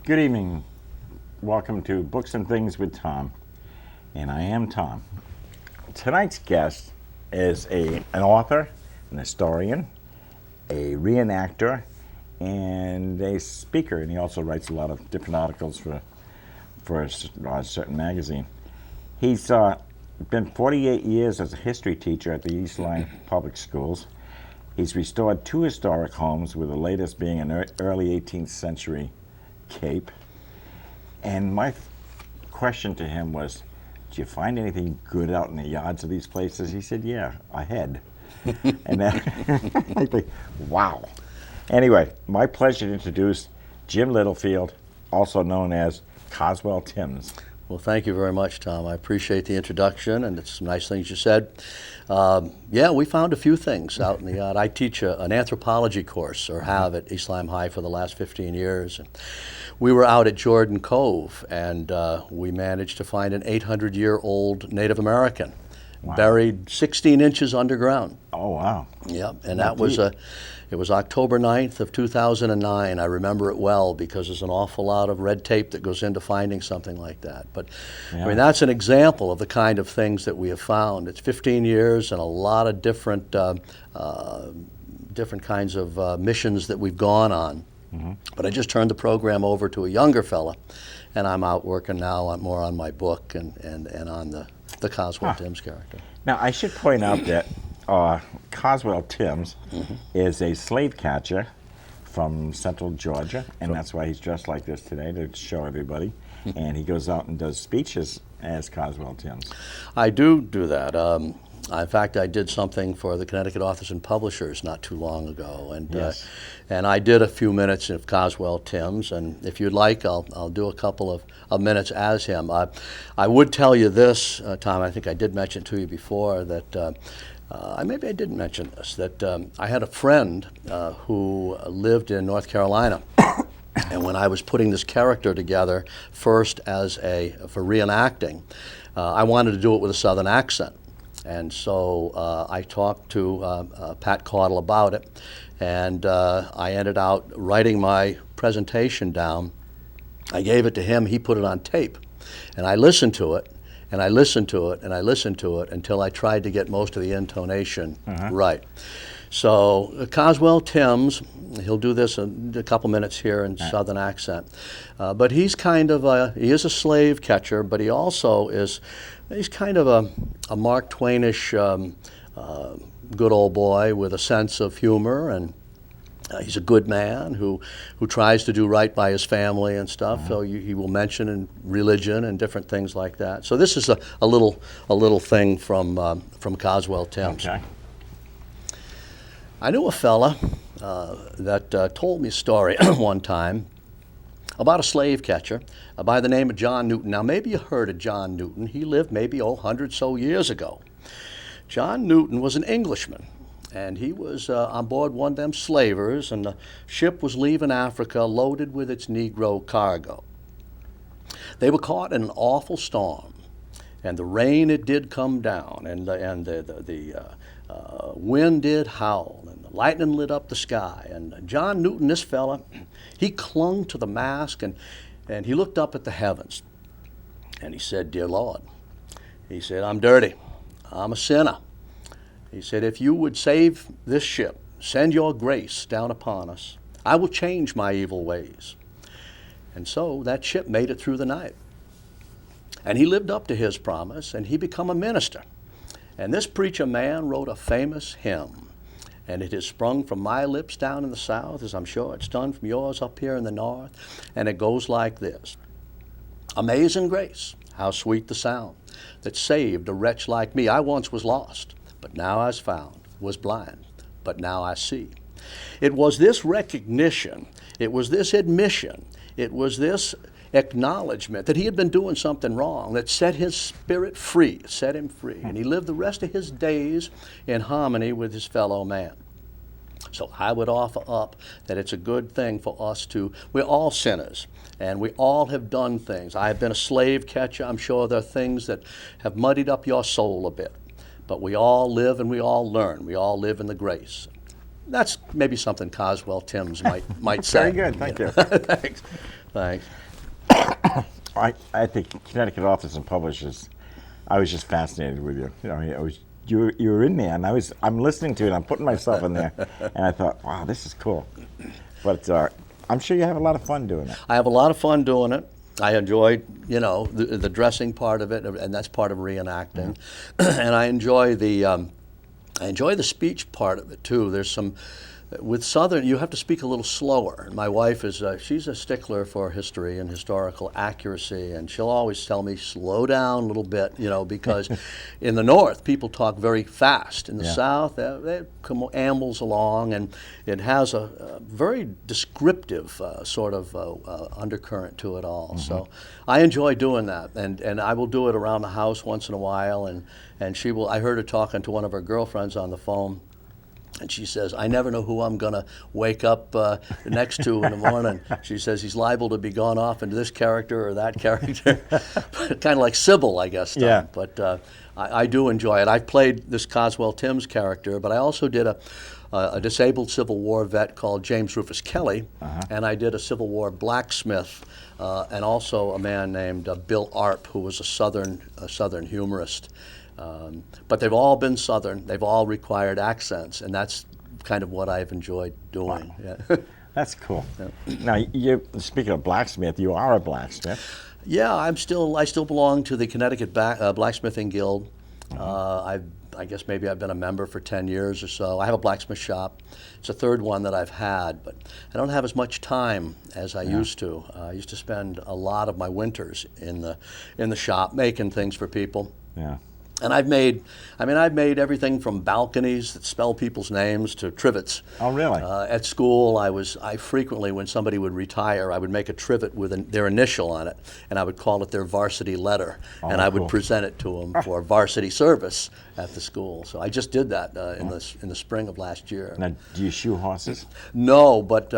Good evening. Welcome to Books and Things with Tom. And I am Tom. Tonight's guest is an author, an historian, a reenactor, and a speaker. And he also writes a lot of different articles for a certain magazine. He's been 48 years as a history teacher at the East Line Public Schools. He's restored 2 historic homes, with the latest being an early 18th century cape. And my question to him was, "Do you find anything good out in the yards of these places?" He said, "Yeah, ahead." And then I think, wow. Anyway, my pleasure to introduce Jim Littlefield, also known as Coswell Timms. Well, thank you very much, Tom. I appreciate the introduction, and it's some nice things you said. Yeah, we found a few things out in the yard. I teach an anthropology course, or have at East Lyme High for the last 15 years. And we were out at Jordan Cove, and we managed to find an 800-year-old Native American, buried 16 inches underground. Oh, wow. Yep, and that was it was October 9th of 2009. I remember it well because there's an awful lot of red tape that goes into finding something like that. But yeah. I mean, that's an example of the kind of things that we have found. It's 15 years and a lot of different kinds of missions that we've gone on. Mm-hmm. But I just turned the program over to a younger fella, and I'm out working now more on my book and on the Coswell Timms character. Now, I should point out that Coswell Timms is a slave catcher from central Georgia, and that's why he's dressed like this today, to show everybody. And he goes out and does speeches as Coswell Timms. I do that. In fact, I did something for the Connecticut Authors and Publishers not too long ago, and yes. And I did a few minutes of Coswell Timms, and if you'd like, I'll do a couple of minutes as him. I would tell you this, Tom. I think I did mention to you before that. Maybe I didn't mention this, that I had a friend who lived in North Carolina. And when I was putting this character together, first for reenacting, I wanted to do it with a Southern accent. And so I talked to Pat Caudle about it, and I ended out writing my presentation down. I gave it to him, he put it on tape, and I listened to it. And I listened to it, and I listened to it until I tried to get most of the intonation right. So Coswell Timms, he'll do this in a couple minutes here in Southern accent. But he's kind of he is a slave catcher, but he also he's kind of a Mark Twainish good old boy with a sense of humor, and he's a good man who tries to do right by his family and stuff. So he will mention in religion and different things like that. So this is a little thing from Coswell Timms. Okay. I knew a fella that told me a story one time about a slave catcher by the name of John Newton. Now, maybe you heard of John Newton. He lived maybe 100 so years ago. John Newton was an Englishman. And he was on board one of them slavers, and the ship was leaving Africa loaded with its Negro cargo. They were caught in an awful storm, and the rain, it did come down, and the wind did howl, and the lightning lit up the sky. And John Newton, this fella, he clung to the mast, and he looked up at the heavens, and he said, "Dear Lord," he said, "I'm dirty, I'm a sinner." He said, "If you would save this ship, send your grace down upon us, I will change my evil ways." And so that ship made it through the night. And he lived up to his promise, and he became a minister. And this preacher man wrote a famous hymn, and it has sprung from my lips down in the south, as I'm sure it's done from yours up here in the north. And it goes like this: "Amazing grace, how sweet the sound, that saved a wretch like me. I once was lost, but now I was found, was blind, but now I see." It was this recognition, it was this admission, it was this acknowledgement that he had been doing something wrong that set his spirit free, set him free. And he lived the rest of his days in harmony with his fellow man. So I would offer up that it's a good thing for us we're all sinners, and we all have done things. I have been a slave catcher. I'm sure there are things that have muddied up your soul a bit. But we all live and we all learn. We all live in the grace. That's maybe something Coswell Timms might say. Very good, thank you. Thanks. Thanks. At the Connecticut Authors and Publishers, I was just fascinated with you. You were in there, and I'm listening to it. I'm putting myself in there, and I thought, wow, this is cool. But I'm sure you have a lot of fun doing it. I have a lot of fun doing it. I enjoy, the dressing part of it, and that's part of reenacting, and I enjoy the speech part of it too. There's some. With Southern, you have to speak a little slower. My wife she's a stickler for history and historical accuracy, and she'll always tell me, slow down a little bit, because in the North, people talk very fast. In the South, they come ambles along, and it has a very descriptive sort of undercurrent to it all. So I enjoy doing that, and I will do it around the house once in a while, and she will. I heard her talking to one of her girlfriends on the phone, and she says, I never know who I'm going to wake up next to in the morning. She says, he's liable to be gone off into this character or that character. Kind of like Sybil, I guess. Yeah. But I do enjoy it. I've played this Coswell Timms character, but I also did a disabled Civil War vet called James Rufus Kelly, and I did a Civil War blacksmith, and also a man named Bill Arp, who was a Southern humorist. But they've all been Southern. They've all required accents, and that's kind of what I've enjoyed doing. Wow. Yeah. That's cool. Now, speaking of blacksmith, you are a blacksmith. Yeah, I still belong to the Connecticut Blacksmithing Guild. I guess maybe I've been a member for 10 years or so. I have a blacksmith shop. It's the third one that I've had, but I don't have as much time as I used to. I used to spend a lot of my winters in the shop making things for people. Yeah. And I've made everything from balconies that spell people's names to trivets. Oh, really? At school, I frequently, when somebody would retire, I would make a trivet with their initial on it, and I would call it their varsity letter, and I would present it to them for varsity service at the school. So I just did that in the spring of last year. Now, do you shoe horses? No, but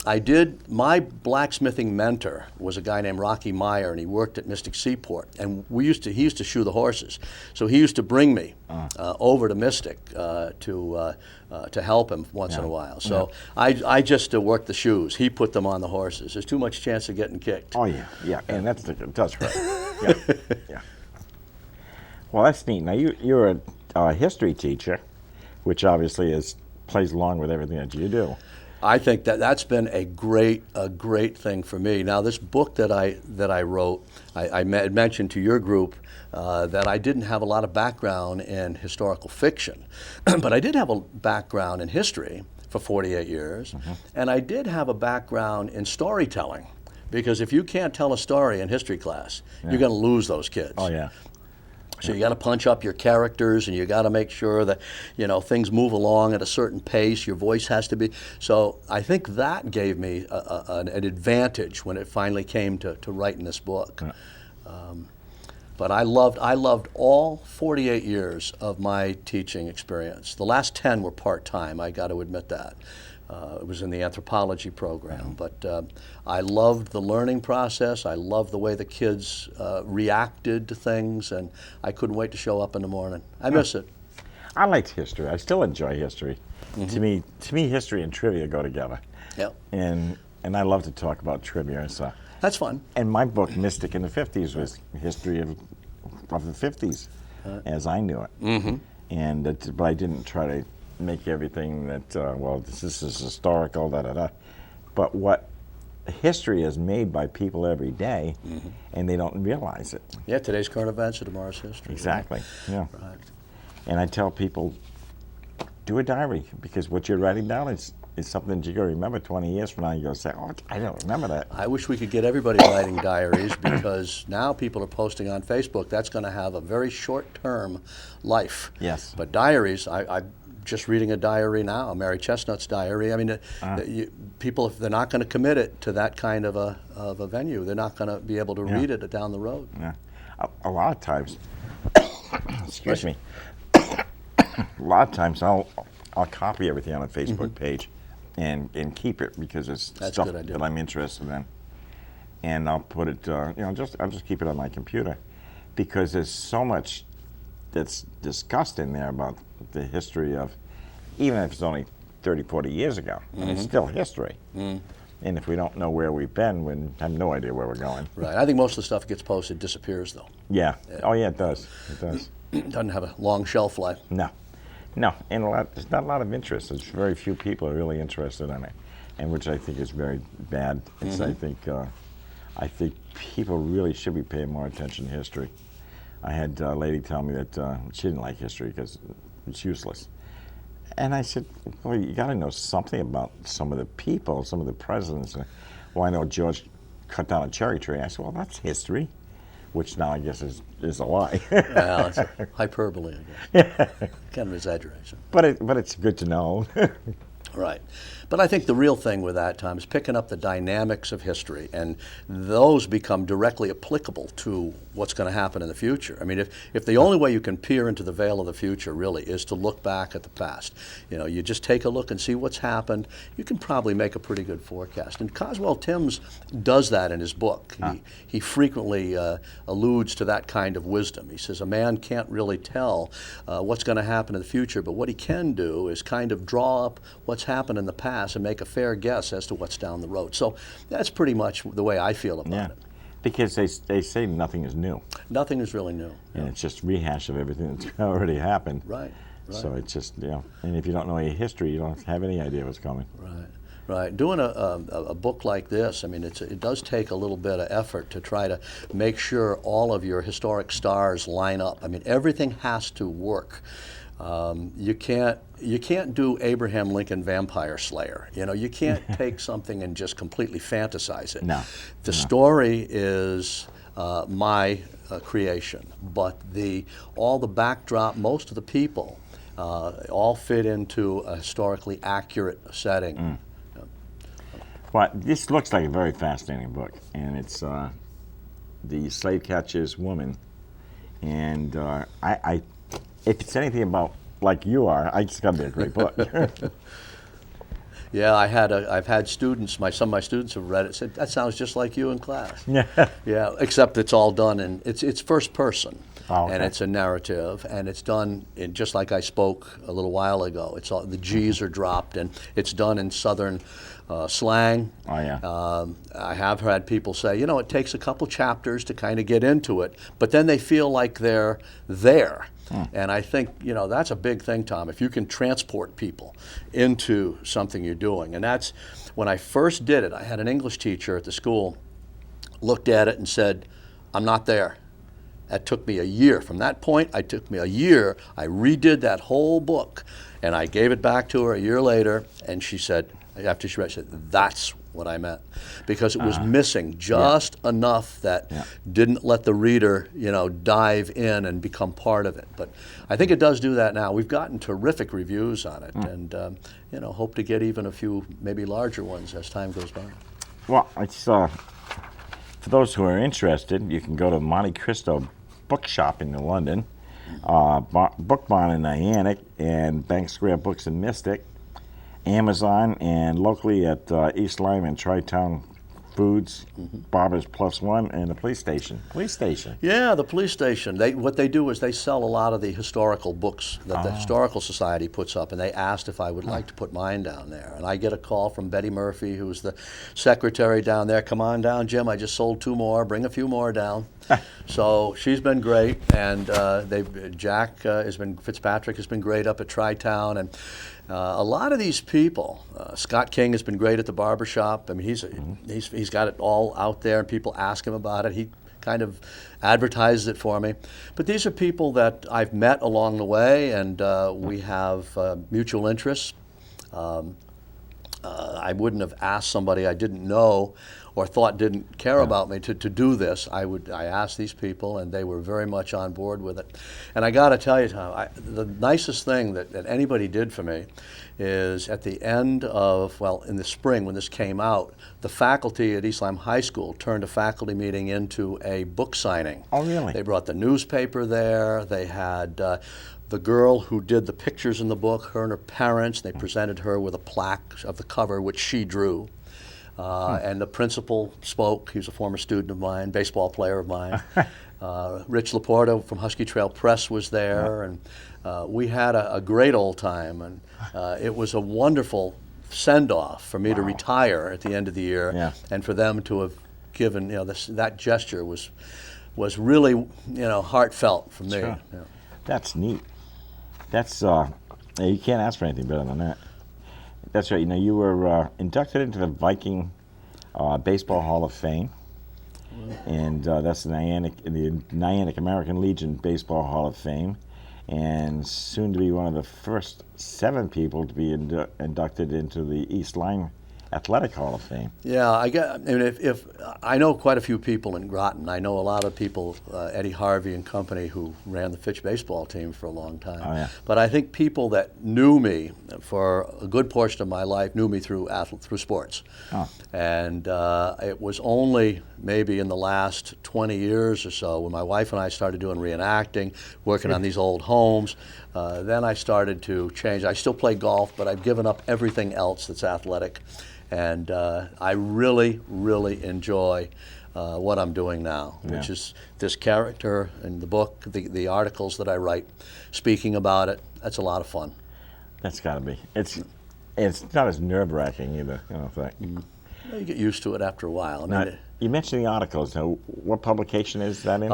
I did. My blacksmithing mentor was a guy named Rocky Meyer, and he worked at Mystic Seaport, and he used to shoe the horses. So he used to bring me over to Mystic to help him once in a while. So I just worked the shoes. He put them on the horses. There's too much chance of getting kicked. Oh yeah, and it does hurt. Yeah. Well, that's neat. Now you're a history teacher, which obviously plays along with everything that you do. I think that's been a great thing for me. Now, this book that I wrote, I mentioned to your group that I didn't have a lot of background in historical fiction, but I did have a background in history for 48 years, and I did have a background in storytelling, because if you can't tell a story in history class, you're going to lose those kids. Oh yeah. So you got to punch up your characters, and you got to make sure that things move along at a certain pace. Your voice has to be. So I think that gave me an advantage when it finally came to writing this book. But I loved all 48 years of my teaching experience. The last 10 were part-time. I got to admit that. It was in the anthropology program, but I loved the learning process. I loved the way the kids reacted to things, and I couldn't wait to show up in the morning. I miss it. I liked history. I still enjoy history. To me, history and trivia go together. Yeah. And I love to talk about trivia. So. That's fun. And my book, Mystic in the 50s, was history of the 50s, as I knew it. But I didn't try to make everything that, this is historical, da-da-da. But what history is made by people every day, and they don't realize it. Yeah, today's current events are tomorrow's history. Exactly, yeah. Right. And I tell people, do a diary, because what you're writing down is something you're going to remember 20 years from now. You're going to say, oh, I don't remember that. I wish we could get everybody writing diaries, because now people are posting on Facebook. That's going to have a very short-term life. Yes. But diaries, I'm just reading a diary now, Mary Chestnut's diary. I mean, people, if they're not going to commit it to that kind of a venue, they're not going to be able to read it down the road. Yeah. A lot of times, excuse me, a lot of times I'll copy everything on a Facebook page and keep it, because it's stuff that I'm interested in, and I'll put it I'll just keep it on my computer, because there's so much that's discussed in there about the history of, even if it's only 30, 40 years ago, and it's still history. And if we don't know where we've been, we have no idea where we're going. Right. I think most of the stuff that gets posted disappears, though. Yeah. Oh, yeah, it does. It does. It doesn't have a long shelf life. No. No. And there's not a lot of interest. There's very few people are really interested in it, and which I think is very bad. It's, I think people really should be paying more attention to history. I had a lady tell me that she didn't like history because it's useless. And I said, well, you got to know something about some of the people, some of the presidents. Well, I know George cut down a cherry tree. I said, well, that's history, which now I guess is a lie. Well, it's a hyperbole, I guess. Kind of exaggeration. But it's good to know. Right. But I think the real thing with that, Tom, is picking up the dynamics of history, and those become directly applicable to what's going to happen in the future. I mean, if the only way you can peer into the veil of the future really is to look back at the past, you just take a look and see what's happened, you can probably make a pretty good forecast. And Coswell Timms does that in his book. He frequently alludes to that kind of wisdom. He says a man can't really tell what's going to happen in the future, but what he can do is kind of draw up what's happened in the past and make a fair guess as to what's down the road. So that's pretty much the way I feel about it. Because they say nothing is new. Nothing is really new. And it's just rehash of everything that's already happened. Right. So it's just, and if you don't know your history, you don't have any idea what's coming. Right. Doing a book like this, I mean, it does take a little bit of effort to try to make sure all of your historic stars line up. I mean, everything has to work. You can't do Abraham Lincoln Vampire Slayer. You can't take something and just completely fantasize it. No. The story is my creation, but all the backdrop, most of the people, all fit into a historically accurate setting. Well, this looks like a very fascinating book, and it's the slave catcher's woman, and if it's anything about like you are, it's got to be a great book. Yeah, I've had students. Some of my students have read it. Said that sounds just like you in class. Yeah. Except it's all done in it's first person, and it's a narrative, and it's done in just like I spoke a little while ago. It's all the G's are dropped, and it's done in Southern slang. Oh yeah. I have had people say, it takes a couple chapters to kind of get into it, but then they feel like they're there. And I think, that's a big thing, Tom, if you can transport people into something you're doing. And that's, when I first did it, I had an English teacher at the school, looked at it and said, I'm not there. That took me a year. From that point, it took me a year. I redid that whole book, and I gave it back to her a year later, and she said, after she read it, she said, that's what I meant, because it was missing just enough that didn't let the reader, dive in and become part of it. But I think it does do that now. We've gotten terrific reviews on it, and hope to get even a few maybe larger ones as time goes by. Well, it's for those who are interested, you can go to Monte Cristo Bookshop in London, Book Barn in Niantic, and Bank Square Books in Mystic, Amazon, and locally at East Lyme and Tri-Town Foods, Barber's Plus One, and the police station. Yeah, the police station. What they do is they sell a lot of the historical books that the Historical Society puts up, and they asked if I would like to put mine down there. And I get a call from Betty Murphy, who's the secretary down there. Come on down, Jim. I just sold 2 more. Bring a few more down. So she's been great, and Jack Fitzpatrick has been great up at Tri-Town, and a lot of these people. Scott King has been great at the barbershop. I mean, he's got it all out there, and people ask him about it. He kind of advertises it for me. But these are people that I've met along the way, and we have mutual interests. I wouldn't have asked somebody I didn't know or thought didn't care about me to do this. I asked these people, and they were very much on board with it. And I got to tell you, Tom, the nicest thing that anybody did for me is at the end of, in the spring when this came out, the faculty at East Lyme High School turned a faculty meeting into a book signing. Oh, really? They brought the newspaper there. They had the girl who did the pictures in the book, her and her parents. They presented her with a plaque of the cover, which she drew. And the principal spoke. He was a former student of mine, baseball player of mine. Rich Laporta from Husky Trail Press was there, and we had a great old time. And it was a wonderful send-off for me to retire at the end of the year, Yeah. and for them to have given, that gesture was really, heartfelt for me. Sure. Yeah. That's neat. That's you can't ask for anything better than that. That's right. You were inducted into the Viking Baseball Hall of Fame, and that's the Niantic American Legion Baseball Hall of Fame, and soon to be one of the first 7 people to be inducted into the East Line Athletic Hall of Fame. Yeah, if I know quite a few people in Groton. I know a lot of people, Eddie Harvey and company, who ran the Fitch baseball team for a long time. Oh, yeah. But I think people that knew me for a good portion of my life knew me through sports. Oh. And it was only maybe in the last 20 years or so, when my wife and I started doing reenacting, working on these old homes, then I started to change. I still play golf, but I've given up everything else that's athletic. And I really, really enjoy what I'm doing now, which is this character in the book, the articles that I write, speaking about it. That's a lot of fun. That's got to be. It's not as nerve-wracking either. You get used to it after a while. Now, you mentioned the articles. Now, what publication is that in?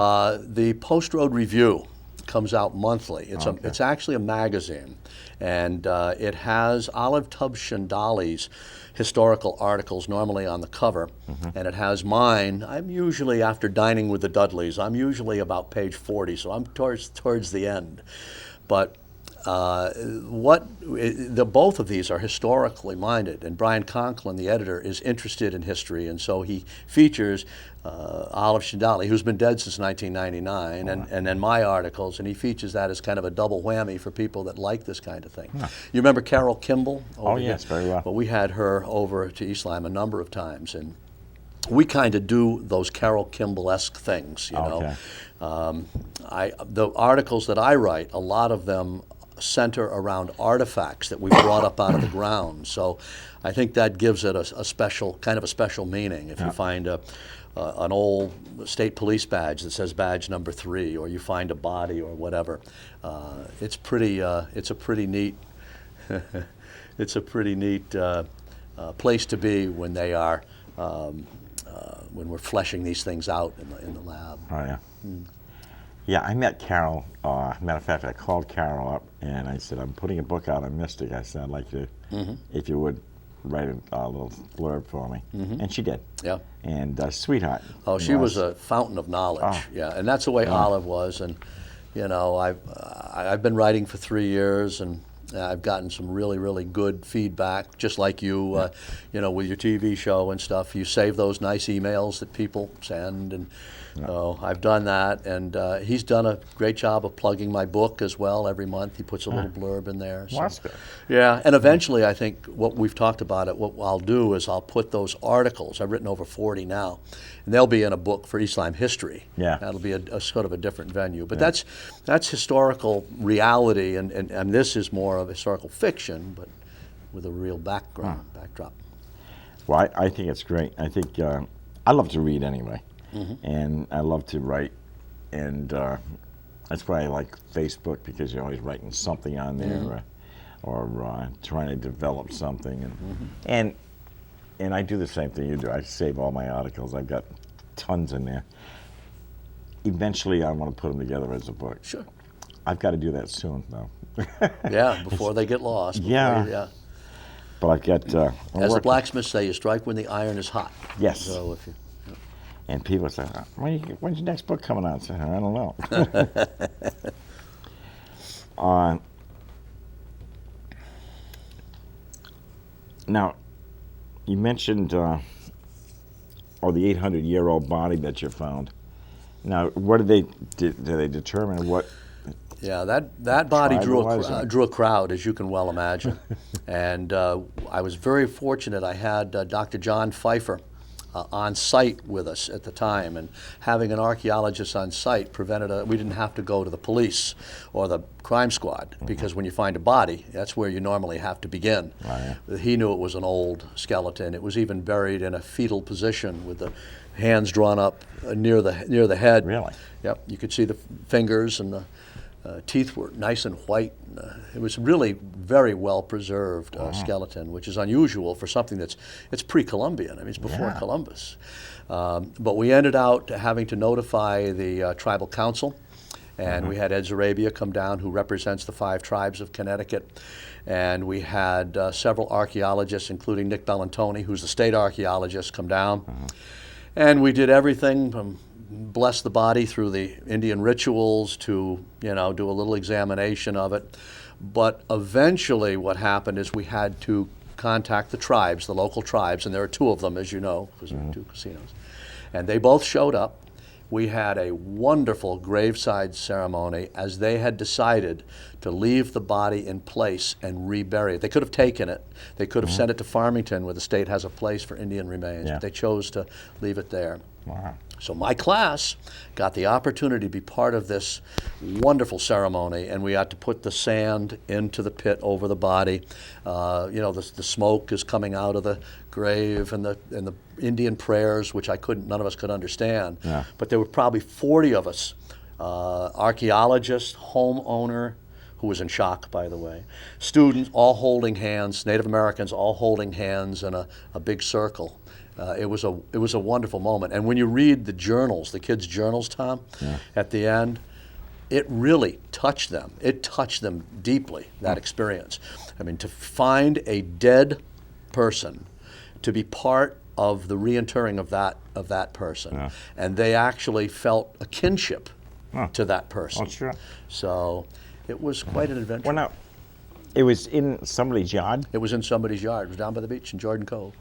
The Post Road Review comes out monthly. It's actually a magazine, and it has Olive Tubbs Shindali's historical articles normally on the cover, and it has mine. I'm usually, after dining with the Dudleys, I'm usually about page 40, so I'm towards the end. But both of these are historically minded, and Brian Conklin, the editor, is interested in history, and so he features Olive Shindali, who's been dead since 1999, and then my articles, and he features that as kind of a double whammy for people that like this kind of thing. You remember Carol Kimball? Oh, yes, very well. Well, we had her over to East Lyme a number of times, and we kind of do those Carol Kimball-esque things, Okay. The articles that I write, a lot of them center around artifacts that we brought up out of the ground. So I think that gives it a special meaning. If you find an old state police badge that says badge number 3, or you find a body or whatever, it's a pretty neat it's a pretty neat place to be when they are when we're fleshing these things out in the lab. Oh, yeah. Yeah, I met Carol. Matter of fact, I called Carol up and I said, I'm putting a book out on Mystic. I said, I'd like you, if you would, write a little blurb for me. And she did. Yeah. And sweetheart. Oh, she was a fountain of knowledge. Oh. Yeah, and that's the way Olive was. And I've been writing for 3 years, and I've gotten some really, really good feedback, just like you, with your TV show and stuff. You save those nice emails that people send, and so I've done that. And he's done a great job of plugging my book as well. Every month he puts a little blurb in there. So. Well, that's good. Yeah, and eventually I think what we've talked about it, what I'll do is I'll put those articles, I've written over 40 now, and they'll be in a book for East Lyme history. Yeah. That'll be a sort of a different venue. But that's historical reality, and this is more of historical fiction, but with a real backdrop. Well, I think it's great. I think I love to read anyway, and I love to write, and that's why I like Facebook, because you're always writing something on there, or trying to develop something, and I do the same thing you do. I save all my articles. I've got tons in there. Eventually, I want to put them together as a book. Sure. I've got to do that soon, though. Yeah, before they get lost. Yeah. But I've got. As the blacksmiths say, you strike when the iron is hot. Yes. So if you. And people say, when's your next book coming out? I say, I don't know. Now, you mentioned the 800-year-old body that you found. Now, what did they determine what? Yeah, that body drew tribal a crowd, as you can well imagine. And I was very fortunate. I had Dr. John Pfeiffer on site with us at the time, and having an archaeologist on site we didn't have to go to the police or the crime squad, because when you find a body, that's where you normally have to begin. Oh, yeah. He knew it was an old skeleton. It was even buried in a fetal position with the hands drawn up near the head. Really? Yep. You could see the fingers and teeth were nice and white. It was really very well preserved skeleton, which is unusual for something it's pre-Columbian. I mean, it's before Columbus. But we ended out having to notify the tribal council, and we had Ed Zarabia come down, who represents the 5 tribes of Connecticut. And we had several archaeologists, including Nick Bellantoni, who's the state archaeologist, come down. And we did everything from bless the body through the Indian rituals to, do a little examination of it. But eventually what happened is we had to contact the tribes, the local tribes, and there are 2 of them, as you know, because there are 2 casinos. And they both showed up. We had a wonderful graveside ceremony, as they had decided to leave the body in place and rebury it. They could have taken it. They could have sent it to Farmington, where the state has a place for Indian remains, but they chose to leave it there. Wow. So my class got the opportunity to be part of this wonderful ceremony, and we had to put the sand into the pit over the body. The smoke is coming out of the grave, and the Indian prayers, which none of us could understand. Yeah. But there were probably 40 of us, archaeologists, homeowner, who was in shock, by the way, students all holding hands, Native Americans all holding hands in a big circle. It was a wonderful moment. And when you read the journals, the kids' journals, Tom, at the end, it really touched them. It touched them deeply, that experience. I mean, to find a dead person, to be part of the reinterring of that person, and they actually felt a kinship to that person. Oh, sure. So it was quite an adventure. Well, now, it was in somebody's yard? It was in somebody's yard. It was down by the beach in Jordan Cove.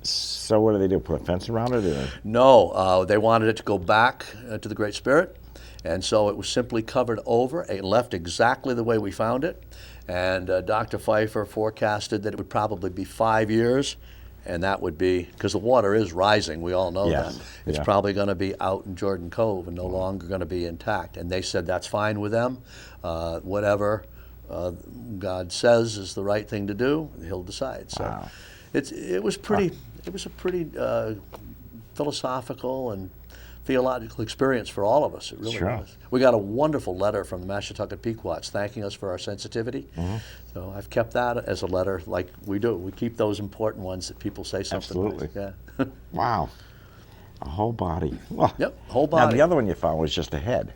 So what do they do? Put a fence around it? Or? No, they wanted it to go back to the Great Spirit, and so it was simply covered over. It left exactly the way we found it, and Dr. Pfeiffer forecasted that it would probably be 5 years, and that would be, because the water is rising, we all know that. It's probably going to be out in Jordan Cove and no longer going to be intact. And they said that's fine with them. Whatever God says is the right thing to do, he'll decide. So it was pretty. It was a pretty philosophical and theological experience for all of us. It really was. We got a wonderful letter from the Mashantucket Pequots thanking us for our sensitivity. So I've kept that as a letter, like we do. We keep those important ones that people say something. Absolutely. Nice. Yeah. Wow. A whole body. Well, Yep, whole body. Now the other one you found was just a head.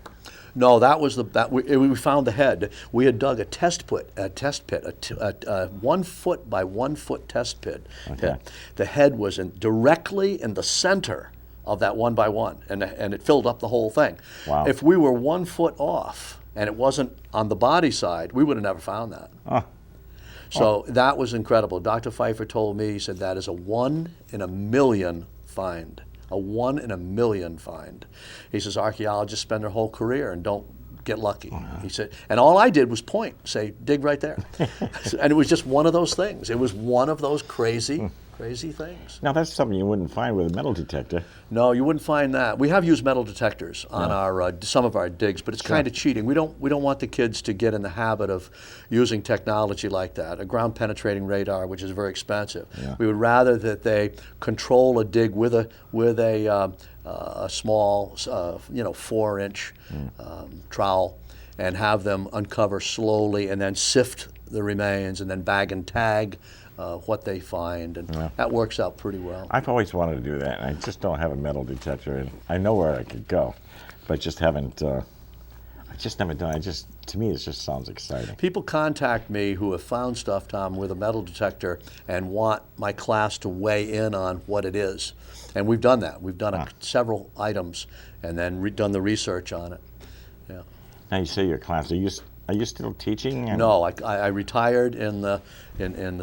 No, that was we found the head. We had dug a test pit, a 1 foot by 1 foot test pit. Okay. The head was directly in the center of that 1 by 1, and it filled up the whole thing. Wow. If we were 1 foot off and it wasn't on the body side, we would have never found that. So that was incredible. Dr. Pfeiffer told me, he said, that is a 1 in a million find. A 1 in a million find. He says archaeologists spend their whole career and don't get lucky. He said, and all I did was point, say, dig right there. And it was just one of those things. It was one of those crazy things. Now that's something you wouldn't find with a metal detector. No, you wouldn't find that. We have used metal detectors on our some of our digs, but it's kind of cheating. We don't want the kids to get in the habit of using technology like that, a ground penetrating radar, which is very expensive. We would rather that they control a dig with a small, 4-inch trowel, and have them uncover slowly, and then sift the remains, and then bag and tag what they find, and that works out pretty well. I've always wanted to do that, and I just don't have a metal detector, and I know where I could go, but just haven't. I just never done. To me, it just sounds exciting. People contact me who have found stuff, Tom, with a metal detector and want my class to weigh in on what it is, and we've done that. We've done several items, and then done the research on it. Yeah. Now you say your class. Are you still teaching? No, I retired in the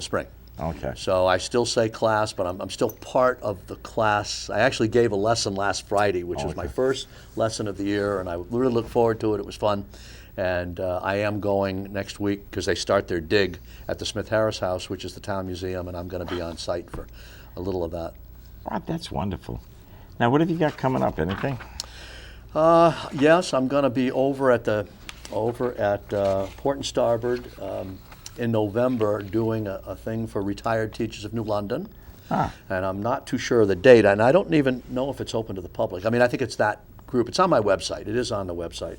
spring. Okay. So I still say class, but I'm still part of the class. I actually gave a lesson last Friday, which was my first lesson of the year, and I really look forward to it. It was fun. And I am going next week because they start their dig at the Smith Harris House, which is the town museum, and I'm going to be on site for a little of that. Wow, that's wonderful. Now, what have you got coming up? Anything? Yes, I'm going to be over at Port and Starboard in November doing a thing for retired teachers of New London. And I'm not too sure of the date, and I don't even know if it's open to the public. I mean, I think it's that group. It's on my website. It is on the website.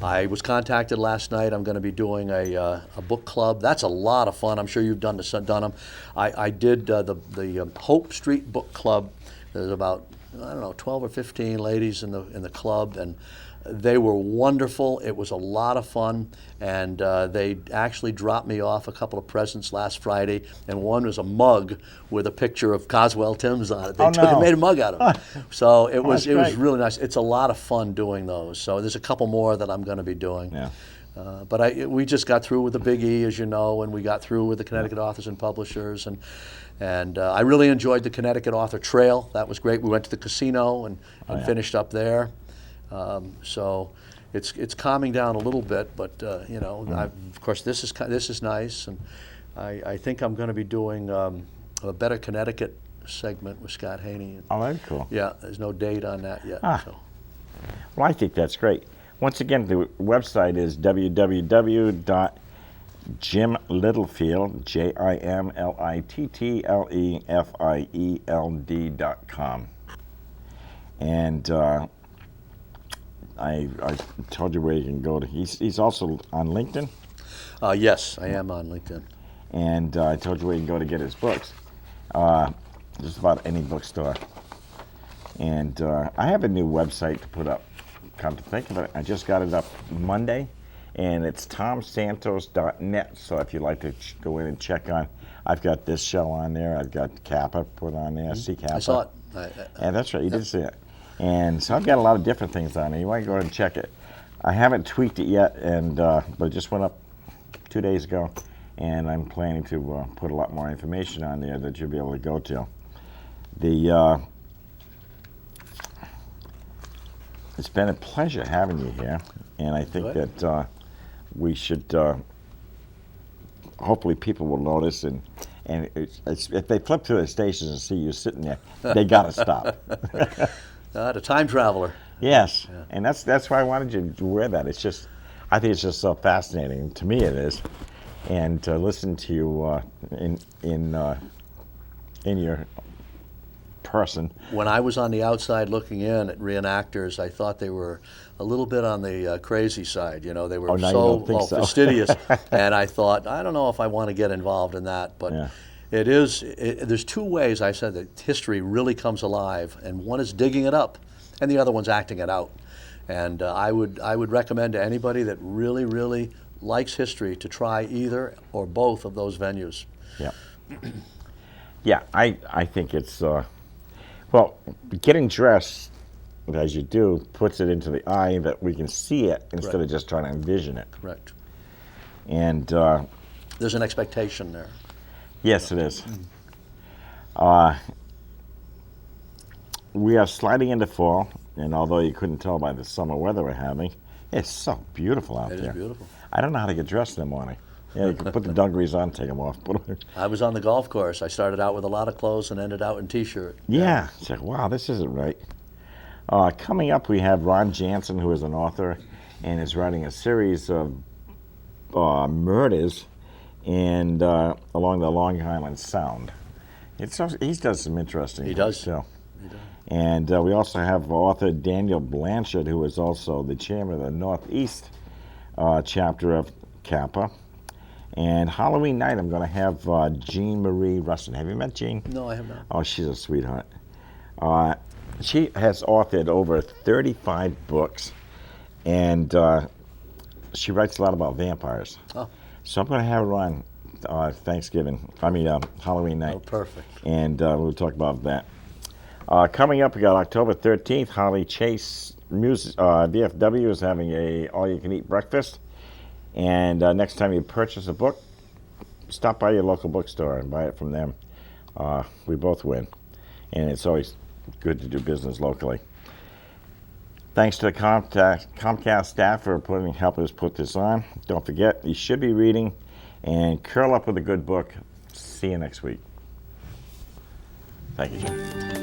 I was contacted last night. I'm going to be doing a book club. That's a lot of fun. I'm sure you've done them. I did the Hope Street Book Club. There's about, I don't know, 12 or 15 ladies in the club, and they were wonderful. It was a lot of fun, and they actually dropped me off a couple of presents last Friday, and one was a mug with a picture of Coswell Timms on it. They made a mug out of it. So it was really nice. It's a lot of fun doing those. So there's a couple more that I'm going to be doing. Yeah. But we just got through with the Big E, as you know, and we got through with the Connecticut Authors and Publishers, and I really enjoyed the Connecticut Author Trail. That was great. We went to the casino and finished up there. So it's calming down a little bit, but of course this is nice, and I think I'm going to be doing a Better Connecticut segment with Scott Haney. Oh, very cool. Yeah, there's no date on that yet. So. Well, I think that's great. Once again, the website is www.jimlittlefield, JimLittlefield.com. And I told you where you can go to. He's also on LinkedIn. Yes, I am on LinkedIn. And I told you where you can go to get his books. Just about any bookstore. And I have a new website to put up. Come to think of it, I just got it up Monday, and it's tomsantos.net. So if you'd like to go in and check on, I've got this show on there. I've got Kappa put on there. See Kappa. I saw it. And that's right. You did see it. And so I've got a lot of different things on there. You want to go ahead and check it. I haven't tweaked it yet, and but it just went up 2 days ago, and I'm planning to put a lot more information on there that you'll be able to go to. It's been a pleasure having you here, and I think that we should. Hopefully, people will notice, and if they flip through the stations and see you sitting there, they got to stop. A time traveler. Yes, yeah. And that's why I wanted you to wear that. It's just, I think it's just so fascinating. To me, it is, and to listen to you in your person. When I was on the outside looking in at reenactors, I thought they were a little bit on the crazy side. You know, they were so fastidious, and I thought, I don't know if I want to get involved in that. But there's two ways I said that history really comes alive, and one is digging it up, and the other one's acting it out. And I would recommend to anybody that really, really likes history to try either or both of those venues. Yeah. Yeah, I think it's. Well, getting dressed, as you do, puts it into the eye that we can see it instead of just trying to envision it. Correct. And there's an expectation there. Yes, it is. We are sliding into fall, and although you couldn't tell by the summer weather we're having, it's so beautiful out there. It is beautiful. I don't know how to get dressed in the morning. Yeah, you can put the dungarees on, take them off. I was on the golf course. I started out with a lot of clothes and ended out in T-shirt. Yeah. It's like, wow, this isn't right. Coming up, we have Ron Jansen, who is an author and is writing a series of murders and along the Long Island Sound. He does some interesting He does. So. He does. And we also have author Daniel Blanchard, who is also the chairman of the Northeast chapter of Kappa. And Halloween night, I'm going to have Jean Marie Rustin. Have you met Jean? No, I have not. Oh, she's a sweetheart. She has authored over 35 books, and she writes a lot about vampires. Oh. So I'm going to have her on Halloween night. Oh, perfect. And we'll talk about that. Coming up, we got October 13th, Holly Chase VFW is having a all-you-can-eat breakfast. And next time you purchase a book, stop by your local bookstore and buy it from them. We both win. And it's always good to do business locally. Thanks to the Comcast staff for helping us put this on. Don't forget, you should be reading and curl up with a good book. See you next week. Thank you, Jim.